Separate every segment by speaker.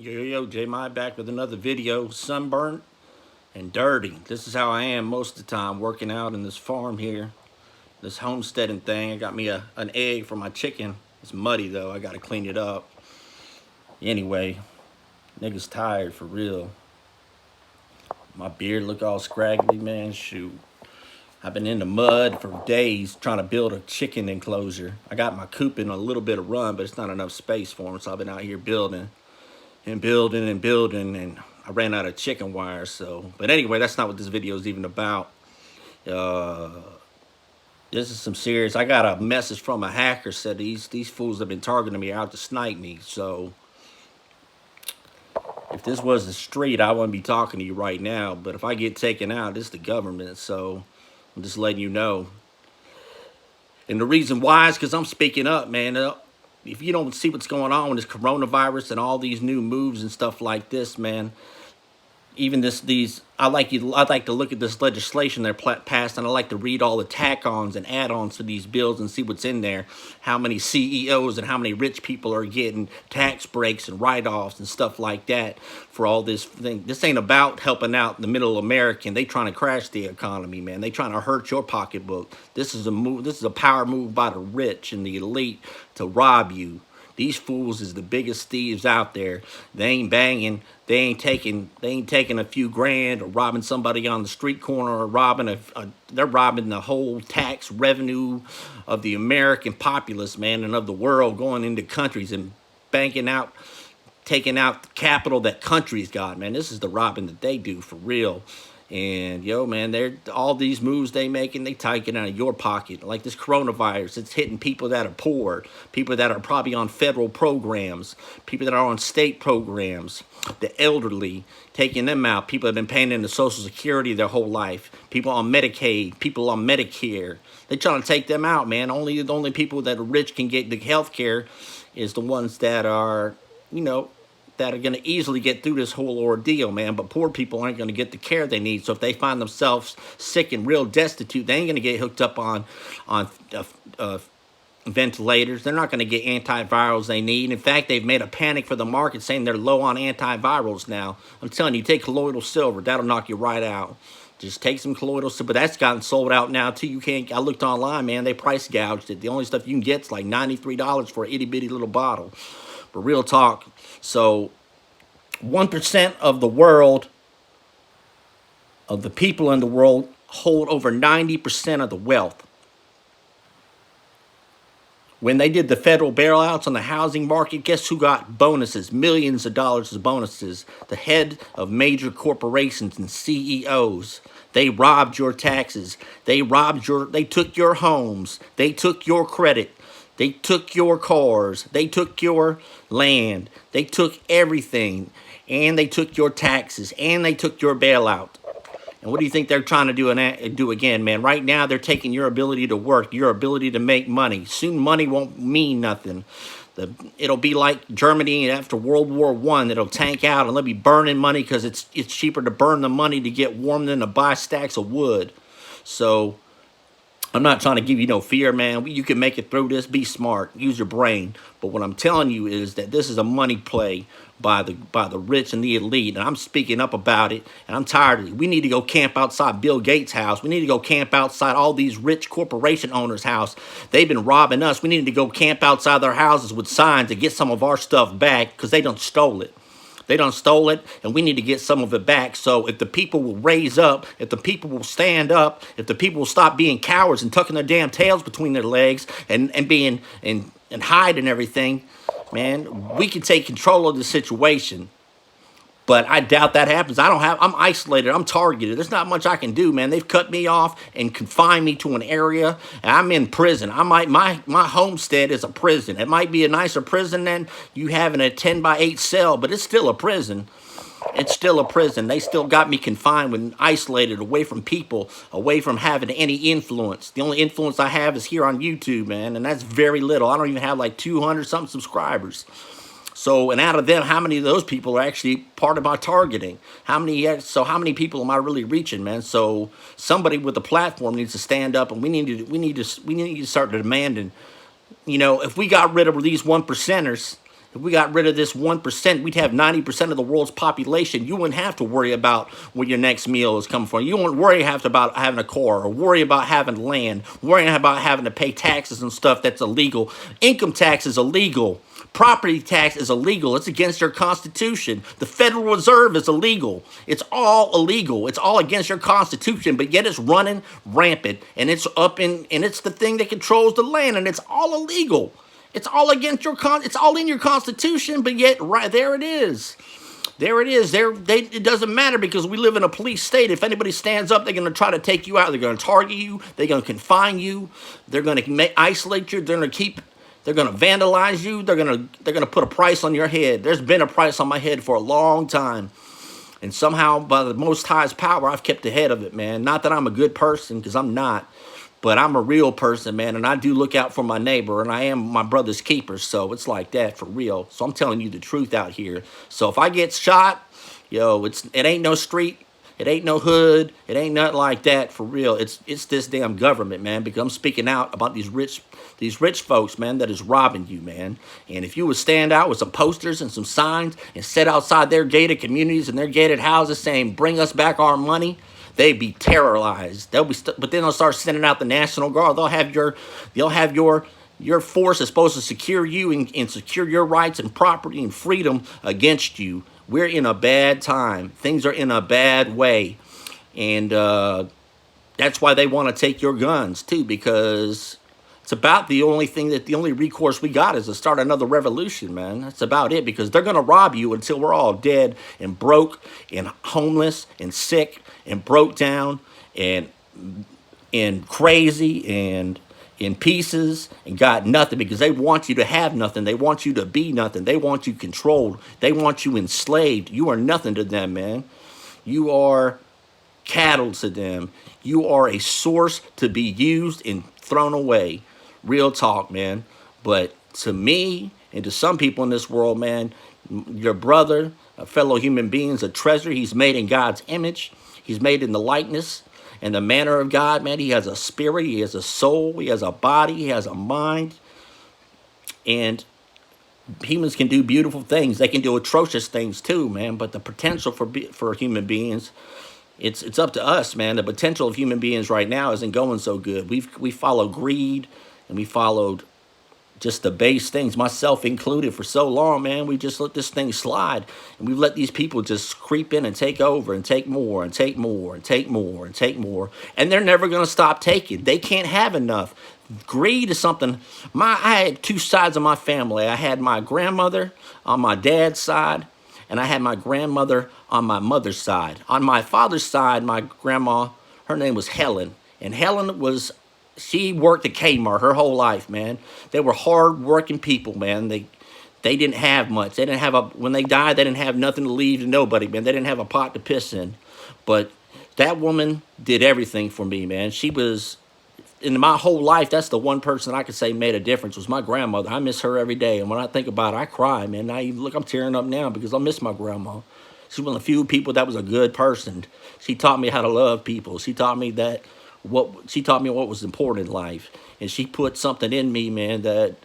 Speaker 1: Yo, J My back with another video, sunburnt and dirty. This is how I am most of the time, working out in this farm here, this homesteading thing. I got me an egg for my chicken. It's muddy though, I gotta clean it up. Anyway, niggas tired for real. My beard look all scraggly, man, shoot. I've been in the mud for days trying to build a chicken enclosure. I got my coop in a little bit of run, but it's not enough space for them, so I've been out here building and building and building, and I ran out of chicken wire. So, but anyway, that's not what this video is even about. uh this is some serious. I got a message from a hacker, said these fools have been targeting me, out to snipe me. So if this was the street, I wouldn't be talking to you right now, but if I get taken out, it's the government. So I'm just letting you know. And the reason why is because I'm speaking up, man. If you don't see what's going on with this coronavirus and all these new moves and stuff like this, man, even these I like to look at this legislation they're passed, and I like to read all the tack-ons and add-ons to these bills and see what's in there, how many CEOs and how many rich people are getting tax breaks and write-offs and stuff like that for all this thing. This ain't about helping out the middle American. They trying to crash the economy, man. They trying to hurt your pocketbook. This is a move. This is a power move by the rich and the elite to rob you. These fools is the biggest thieves out there. They ain't banging. They ain't taking a few grand or robbing somebody on the street corner, or robbing they're robbing the whole tax revenue of the American populace, man, and of the world, going into countries and banking out, taking out the capital that countries got, man. This is the robbing that they do for real. And yo, man, they're all these moves they making, they taking out of your pocket. Like this coronavirus, it's hitting people that are poor, people that are probably on federal programs, people that are on state programs, the elderly, taking them out. People that have been paying into Social Security their whole life, people on Medicaid, people on Medicare. They're trying to take them out, man. The only people that are rich can get the health care is the ones that are, that are going to easily get through this whole ordeal, man. But poor people aren't going to get the care they need. So if they find themselves sick and real destitute, they ain't going to get hooked up on ventilators. They're not going to get antivirals they need. In fact, they've made a panic for the market, saying they're low on antivirals now. I'm telling you, take colloidal silver. That'll knock you right out. Just take some colloidal silver. But that's gotten sold out now too. You can't. I looked online, man. They price gouged it. The only stuff you can get is like $93 for an itty bitty little bottle. But real talk. So 1% of the world, of the people in the world, hold over 90% of the wealth. When they did the federal bailouts on the housing market, guess who got bonuses? Millions of dollars of bonuses. The head of major corporations and CEOs. They robbed your taxes. They took your homes. They took your credit. They took your cars. They took your land. They took everything. And they took your taxes. And they took your bailout. And what do you think they're trying to do again, man? Right now, they're taking your ability to work, your ability to make money. Soon, money won't mean nothing. It'll be like Germany after World War I. It'll tank out, and they'll be burning money because it's cheaper to burn the money to get warm than to buy stacks of wood. So I'm not trying to give you no fear, man. You can make it through this. Be smart. Use your brain. But what I'm telling you is that this is a money play by the rich and the elite. And I'm speaking up about it. And I'm tired of it. We need to go camp outside Bill Gates' house. We need to go camp outside all these rich corporation owners' house. They've been robbing us. We need to go camp outside their houses with signs to get some of our stuff back because they done stole it. They done stole it, and we need to get some of it back. So if the people will raise up, if the people will stand up, if the people will stop being cowards and tucking their damn tails between their legs and hide and everything, man, we can take control of the situation. But I doubt that happens. I'm isolated. I'm targeted. There's not much I can do, man. They've cut me off and confined me to an area. And I'm in prison. My homestead is a prison. It might be a nicer prison than you have in a 10-by-8 cell, but it's still a prison. It's still a prison. They still got me confined and isolated, away from people, away from having any influence. The only influence I have is here on YouTube, man, and that's very little. I don't even have like 200-something subscribers. So, and out of them, how many of those people are actually part of my targeting? How many people am I really reaching, man? So somebody with a platform needs to stand up, and we need to start demanding. If we got rid of these 1%ers, If we got rid of this 1%, we'd have 90% of the world's population. You wouldn't have to worry about where your next meal is coming from. You wouldn't worry about having a car, or worry about having land, worrying about having to pay taxes and stuff that's illegal. Income tax is illegal. Property tax is illegal. It's against your Constitution. The Federal Reserve is illegal. It's all illegal. It's all against your Constitution, but yet it's running rampant, and it's and it's the thing that controls the land, and it's all illegal. It's all against it's all in your Constitution, but yet right there it is. There it is. It doesn't matter because we live in a police state. If anybody stands up, they're going to try to take you out. They're going to target you. They're going to confine you. They're going to isolate you. They're going to vandalize you. They're going to put a price on your head. There's been a price on my head for a long time. And somehow, by the Most High's power, I've kept ahead of it, man. Not that I'm a good person, because I'm not. But I'm a real person, man, and I do look out for my neighbor, and I am my brother's keeper, so it's like that for real. So I'm telling you the truth out here. So if I get shot, it ain't no street, it ain't no hood, it ain't nothing like that for real. It's this damn government, man, because I'm speaking out about these rich folks, man, that is robbing you, man. And if you would stand out with some posters and some signs and sit outside their gated communities and their gated houses saying, "Bring us back our money," they'd be terrorized. But then they'll start sending out the National Guard. They'll have your force is supposed to secure you and secure your rights and property and freedom against you. We're in a bad time. Things are in a bad way, and that's why they want to take your guns too, because it's about the only recourse we got is to start another revolution, man. That's about it, because they're going to rob you until we're all dead and broke and homeless and sick and broke down and crazy and in pieces and got nothing, because they want you to have nothing. They want you to be nothing. They want you controlled. They want you enslaved. You are nothing to them, man. You are cattle to them. You are a source to be used and thrown away. Real talk, man. But to me and to some people in this world, man, your brother, a fellow human being, is a treasure. He's made in God's image. He's made in the likeness and the manner of God, man. He has a spirit. He has a soul. He has a body. He has a mind. And humans can do beautiful things. They can do atrocious things too, man. But the potential for human beings, it's up to us, man. The potential of human beings right now isn't going so good. We follow greed, and we followed just the base things, myself included, for so long, man. We just let this thing slide, and we've let these people just creep in and take over and take more and take more and take more and take more, and they're never going to stop taking. They can't have enough. Greed is something. I had two sides of my family. I had my grandmother on my dad's side, and I had my grandmother on my mother's side. On my father's side, my grandma, her name was Helen, and she worked at Kmart her whole life, man. They were hard-working people, man. They didn't have much. They didn't have when they died, they didn't have nothing to leave to nobody, man. They didn't have a pot to piss in. But that woman did everything for me, man. She was, in my whole life, that's the one person I could say made a difference, was my grandmother. I miss her every day. And when I think about it, I cry, man. Now, look, I'm tearing up now because I miss my grandma. She's one of the few people that was a good person. She taught me how to love people. She taught me what was important in life, and she put something in me, man, that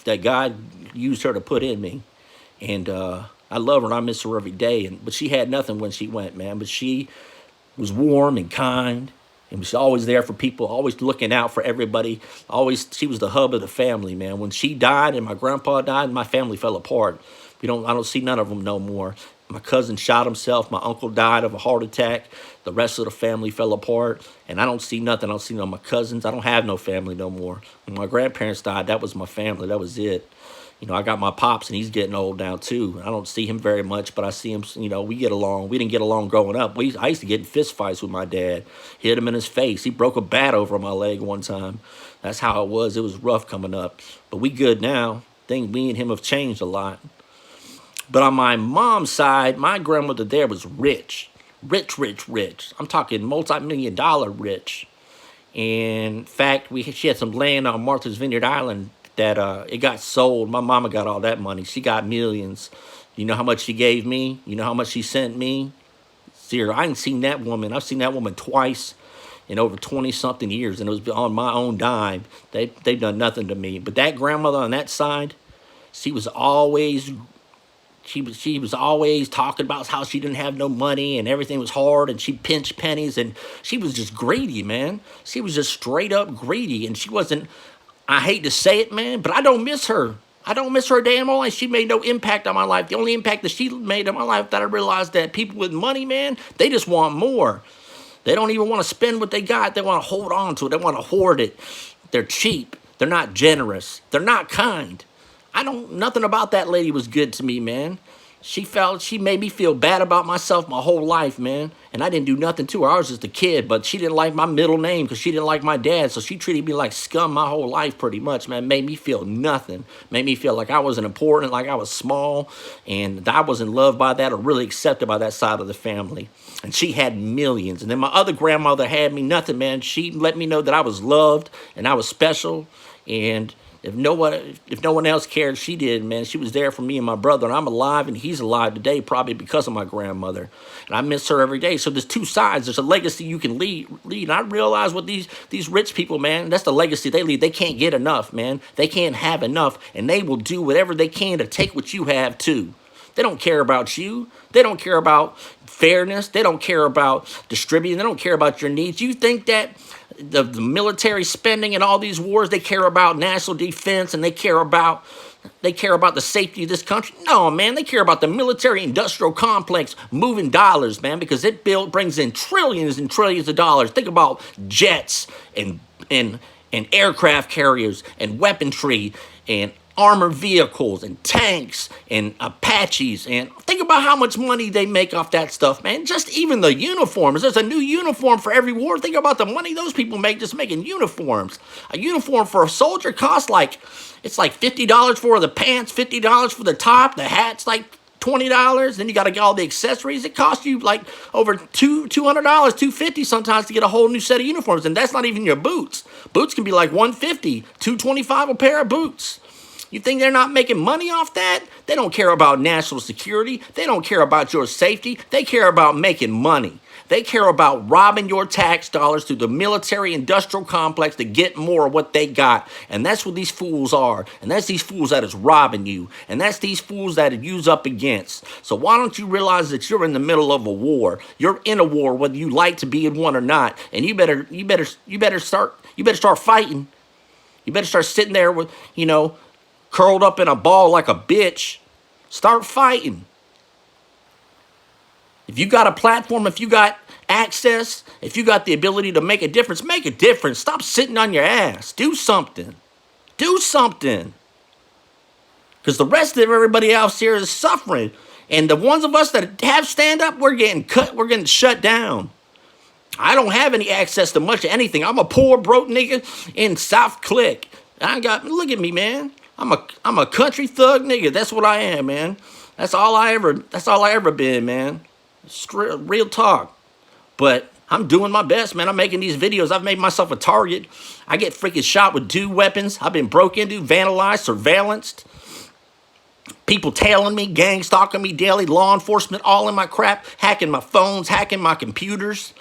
Speaker 1: that God used her to put in me, and I love her and I miss her every day. But she had nothing when she went, man. But she was warm and kind, and was always there for people, always looking out for everybody. She was the hub of the family, man. When she died and my grandpa died, my family fell apart. I don't see none of them no more. My cousin shot himself. My uncle died of a heart attack. The rest of the family fell apart, and I don't see nothing. I don't see none of my cousins. I don't have no family no more. When my grandparents died, that was my family. That was it. I got my pops, and he's getting old now too. I don't see him very much, but I see him. We get along. We didn't get along growing up. I used to get in fist fights with my dad. Hit him in his face. He broke a bat over my leg one time. That's how it was. It was rough coming up, but we good now. Me and him have changed a lot. But on my mom's side, my grandmother there was rich. Rich. I'm talking multi-million-dollar rich. And in fact, she had some land on Martha's Vineyard Island that it got sold. My mama got all that money. She got millions. You know how much she gave me? You know how much she sent me? Zero. I ain't seen that woman. I've seen that woman twice in over 20-something years, and it was on my own dime. They've done nothing to me. But that grandmother on that side, She was always she was always talking about how she didn't have no money and everything was hard and she pinched pennies and she was just greedy, man. She was just straight up greedy and she wasn't, I hate to say it, man, but I don't miss her. I don't miss her a day in my life. She made no impact on my life. The only impact that she made on my life that I realized that people with money, man, they just want more. They don't even want to spend what they got. They want to hold on to it. They want to hoard it. They're cheap. They're not generous. They're not kind. Nothing about that lady was good to me, man. She made me feel bad about myself my whole life, man. And I didn't do nothing to her. I was just a kid, but she didn't like my middle name because she didn't like my dad. So she treated me like scum my whole life pretty much, man. Made me feel nothing. Made me feel like I wasn't important, like I was small. And I wasn't loved by that or really accepted by that side of the family. And she had millions. And then my other grandmother had me nothing, man. She let me know that I was loved and I was special. And if no one else cared, she did, man. She was there for me and my brother, and I'm alive, and he's alive today, probably because of my grandmother. And I miss her every day. So there's two sides. There's a legacy you can lead. And I realize what these rich people, man, that's the legacy they lead. They can't get enough, man. They can't have enough, and they will do whatever they can to take what you have too. They don't care about you. They don't care about fairness. They don't care about distributing. They don't care about your needs. You think that the military spending and all these wars, they care about national defense and they care about the safety of this country? No, man, they care about the military industrial complex moving dollars, man, because it brings in trillions and trillions of dollars. Think about jets and aircraft carriers and weaponry and armored vehicles and tanks and Apaches, and think about how much money they make off that stuff, man. Just even the uniforms. There's a new uniform for every war. Think about the money those people make just making uniforms. A uniform for a soldier costs it's like $50 for the pants, $50 for the top, the hat's like $20. Then you got to get all the accessories. It costs you like over $200, $250 sometimes to get a whole new set of uniforms, and that's not even your boots. Boots can be like $150, $225 a pair of boots. You think they're not making money off that? They don't care about national security. They don't care about your safety. They care about making money. They care about robbing your tax dollars through the military industrial complex to get more of what they got. And that's what these fools are. And that's these fools that is robbing you. And that's these fools that you's up against. So why don't you realize that you're in the middle of a war? You're in a war whether you like to be in one or not. And you better start fighting. You better start sitting there with, curled up in a ball like a bitch. Start fighting. If you got a platform, if you got access, if you got the ability to make a difference, make a difference. Stop sitting on your ass. Do something. Do something. Because the rest of everybody else here is suffering. And the ones of us that have stand up, we're getting cut. We're getting shut down. I don't have any access to much of anything. I'm a poor, broke nigga in South Click. Look at me, man. I'm a country thug nigga. That's what I am, man. That's all I ever been, man. Real talk. But I'm doing my best, man. I'm making these videos. I've made myself a target. I get freaking shot with dude weapons. I've been broke into, vandalized, surveillanced. People tailing me, gang stalking me daily, law enforcement all in my crap, hacking my phones, hacking my computers.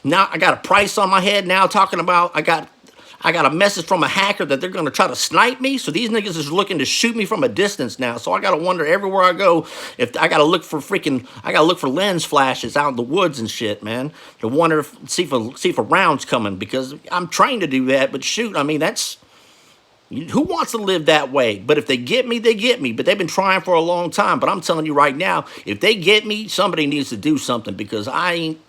Speaker 1: Now I got a price on my head now talking about I got a message from a hacker that they're going to try to snipe me. So these niggas is looking to shoot me from a distance now. So I got to wonder everywhere I go if I got to look for lens flashes out in the woods and shit, man. To wonder see if a round's coming because I'm trained to do that. But shoot, I mean, who wants to live that way? But if they get me, they get me. But they've been trying for a long time. But I'm telling you right now, if they get me, somebody needs to do something because I ain't.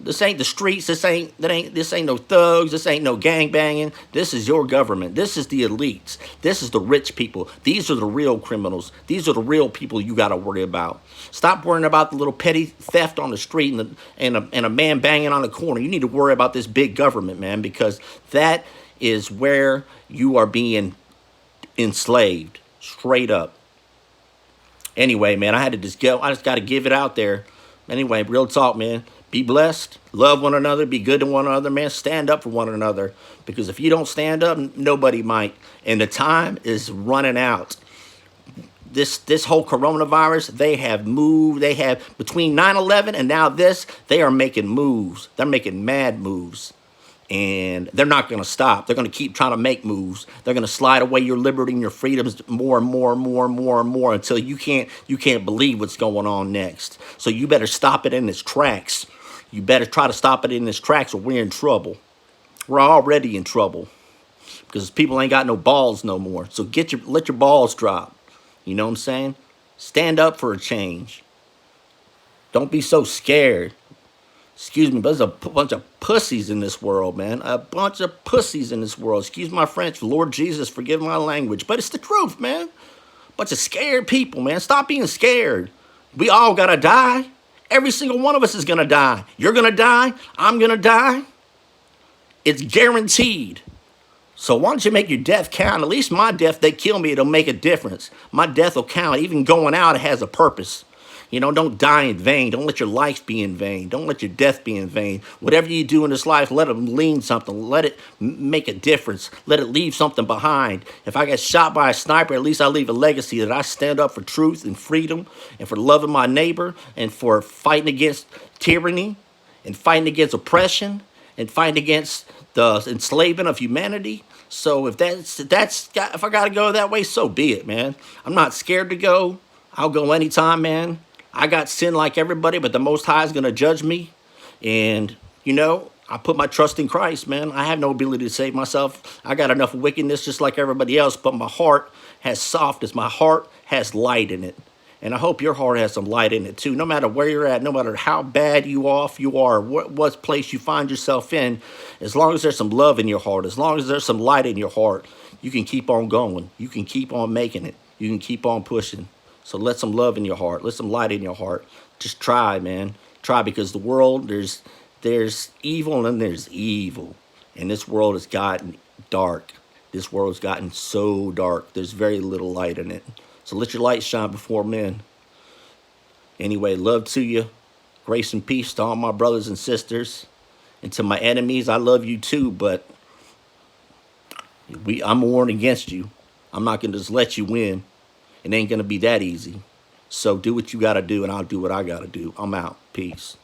Speaker 1: This ain't the streets. This ain't no thugs. This ain't no gang banging. This is your government. This is the elites. This is the rich people. These are the real criminals. These are the real people you got to worry about. Stop worrying about the little petty theft on the street and a man banging on the corner. You need to worry about this big government, man, because that is where you are being enslaved, straight up. Anyway, man, I just got to give it out there. Anyway, real talk, man. Be blessed, love one another, be good to one another, man. Stand up for one another because if you don't stand up, nobody might. And the time is running out. This whole coronavirus, they have moved. They have between 9/11 and now this, they are making moves. They're making mad moves. And they're not going to stop. They're going to keep trying to make moves. They're going to slide away your liberty and your freedoms more and more and more and more and more until you can't believe what's going on next. So you better stop it in its tracks. You better try to stop it in its tracks, or we're in trouble. We're already in trouble because people ain't got no balls no more. So let your balls drop. You know what I'm saying? Stand up for a change. Don't be so scared. Excuse me, but there's a bunch of pussies in this world, man. A bunch of pussies in this world. Excuse my French. Lord Jesus, forgive my language. But it's the truth, man. Bunch of scared people, man. Stop being scared. We all gotta die. Every single one of us is gonna die. You're gonna die. I'm gonna die. It's guaranteed. So why don't you make your death count? At least my death, they kill me, it'll make a difference. My death will count. Even going out, it has a purpose. You know, don't die in vain. Don't let your life be in vain. Don't let your death be in vain. Whatever you do in this life, let it lean something. Let it make a difference. Let it leave something behind. If I get shot by a sniper, at least I leave a legacy that I stand up for truth and freedom and for loving my neighbor and for fighting against tyranny and fighting against oppression and fighting against the enslavement of humanity. So if if I gotta go that way, so be it, man. I'm not scared to go. I'll go anytime, man. I got sin like everybody, but the Most High is gonna judge me. And you know, I put my trust in Christ, man. I have no ability to save myself. I got enough wickedness just like everybody else, but my heart has softness. My heart has light in it. And I hope your heart has some light in it too. No matter where you're at, no matter how bad you are, what place you find yourself in, as long as there's some love in your heart, as long as there's some light in your heart, you can keep on going. You can keep on making it. You can keep on pushing. So let some love in your heart. Let some light in your heart. Just try, man. Try, because the world, there's evil and there's evil. And this world has gotten dark. This world has gotten so dark. There's very little light in it. So let your light shine before men. Anyway, love to you. Grace and peace to all my brothers and sisters. And to my enemies, I love you too, but I'm warring against you. I'm not going to just let you win. It ain't going to be that easy. So do what you got to do, and I'll do what I got to do. I'm out. Peace.